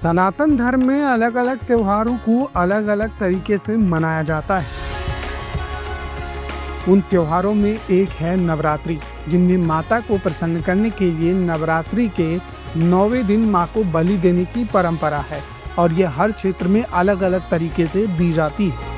सनातन धर्म में अलग अलग त्योहारों को अलग अलग तरीके से मनाया जाता है। उन त्योहारों में एक है नवरात्रि, जिनमें माता को प्रसन्न करने के लिए नवरात्रि के 9वें दिन मां को बलि देने की परंपरा है और यह हर क्षेत्र में अलग अलग तरीके से दी जाती है।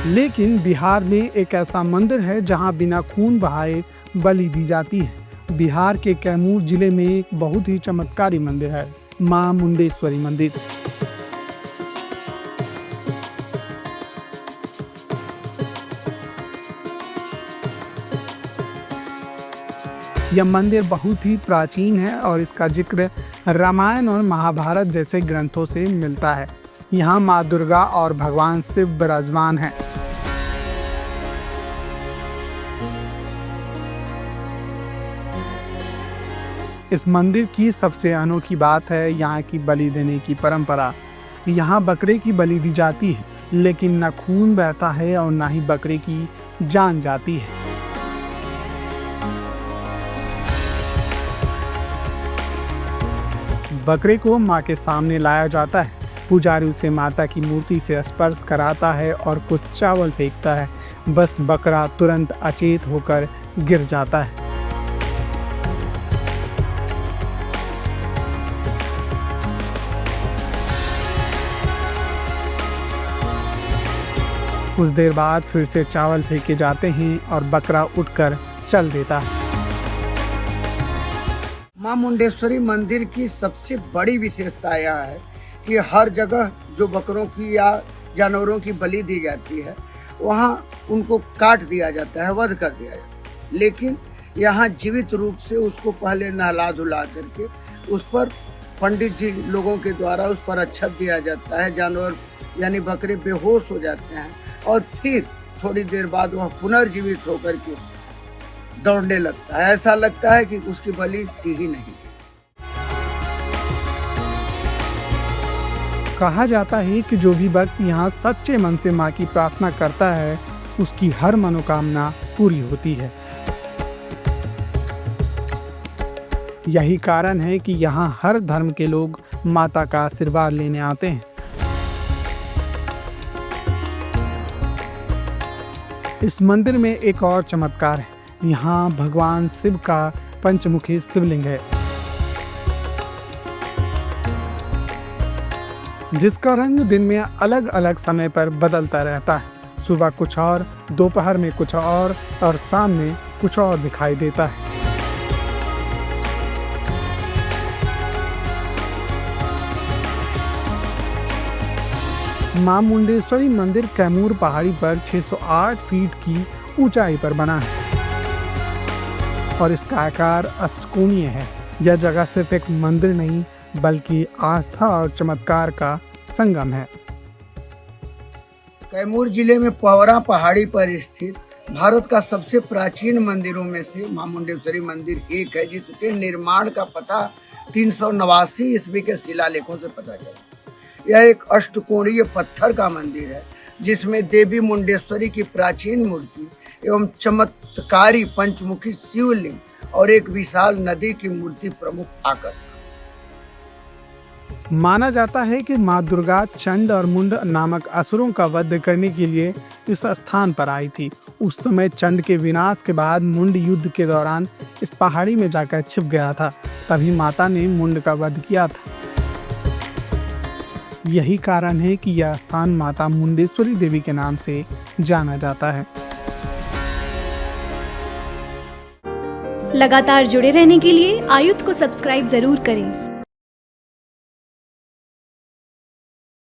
लेकिन बिहार में एक ऐसा मंदिर है जहां बिना खून बहाए बलि दी जाती है। बिहार के कैमूर जिले में एक बहुत ही चमत्कारी मंदिर है, मां मुंडेश्वरी मंदिर। यह मंदिर बहुत ही प्राचीन है और इसका जिक्र रामायण और महाभारत जैसे ग्रंथों से मिलता है। यहाँ माँ दुर्गा और भगवान शिव विराजमान हैं। इस मंदिर की सबसे अनोखी बात है यहाँ की बलि देने की परंपरा। यहाँ बकरे की बलि दी जाती है, लेकिन न खून बहता है और न ही बकरे की जान जाती है। बकरे को मां के सामने लाया जाता है। पुजारी उसे माता की मूर्ति से स्पर्श कराता है और कुछ चावल फेंकता है। बस बकरा तुरंत अचेत होकर गिर जाता है। कुछ देर बाद फिर से चावल फेंके जाते हैं और बकरा उठकर चल देता है। मां मुंडेश्वरी मंदिर की सबसे बड़ी विशेषता यह है कि हर जगह जो बकरों की या जानवरों की बलि दी जाती है वहाँ उनको काट दिया जाता है, वध कर दिया जाता है। लेकिन यहाँ जीवित रूप से उसको पहले नहला धुला करके उस पर पंडित जी लोगों के द्वारा उस पर अक्षत दिया जाता है। जानवर यानी बकरे बेहोश हो जाते हैं और फिर थोड़ी देर बाद वह पुनर्जीवित होकर के दौड़ने लगता है। ऐसा लगता है कि उसकी बलि दी ही नहीं। कहा जाता है कि जो भी भक्त यहाँ सच्चे मन से माँ की प्रार्थना करता है उसकी हर मनोकामना पूरी होती है। यही कारण है कि यहाँ हर धर्म के लोग माता का आशीर्वाद लेने आते हैं। इस मंदिर में एक और चमत्कार है। यहाँ भगवान शिव का पंचमुखी शिवलिंग है, जिसका रंग दिन में अलग अलग समय पर बदलता रहता है। सुबह कुछ और, दोपहर में कुछ और शाम में कुछ और दिखाई देता है। मां मुंडेश्वरी मंदिर कैमूर पहाड़ी पर 608 फीट की ऊंचाई पर बना है और इसका आकार अष्टकोणीय है। यह जगह सिर्फ एक मंदिर नहीं बल्कि आस्था और चमत्कार का संगम है। कैमूर जिले में पवरा पहाड़ी पर स्थित भारत का सबसे प्राचीन मंदिरों में से मां मुंडेश्वरी मंदिर एक है, जिसके निर्माण का पता 389 ईस्वी के शिलालेखों से पता चला। यह एक अष्टकोणीय पत्थर का मंदिर है जिसमें देवी मुंडेश्वरी की प्राचीन मूर्ति एवं चमत्कारी पंचमुखी शिवलिंग और एक विशाल नदी की मूर्ति प्रमुख आकर्षण। माना जाता है कि मां दुर्गा चंड और मुंड नामक असुरों का वध करने के लिए इस स्थान पर आई थी। उस समय चंड के विनाश के बाद मुंड युद्ध के दौरान इस पहाड़ी में जाकर छिप गया था। तभी माता ने मुंड का वध किया था। यही कारण है कि यह स्थान माता मुंडेश्वरी देवी के नाम से जाना जाता है। लगातार जुड़े रहने के लिए आयुध को सब्सक्राइब जरूर करें।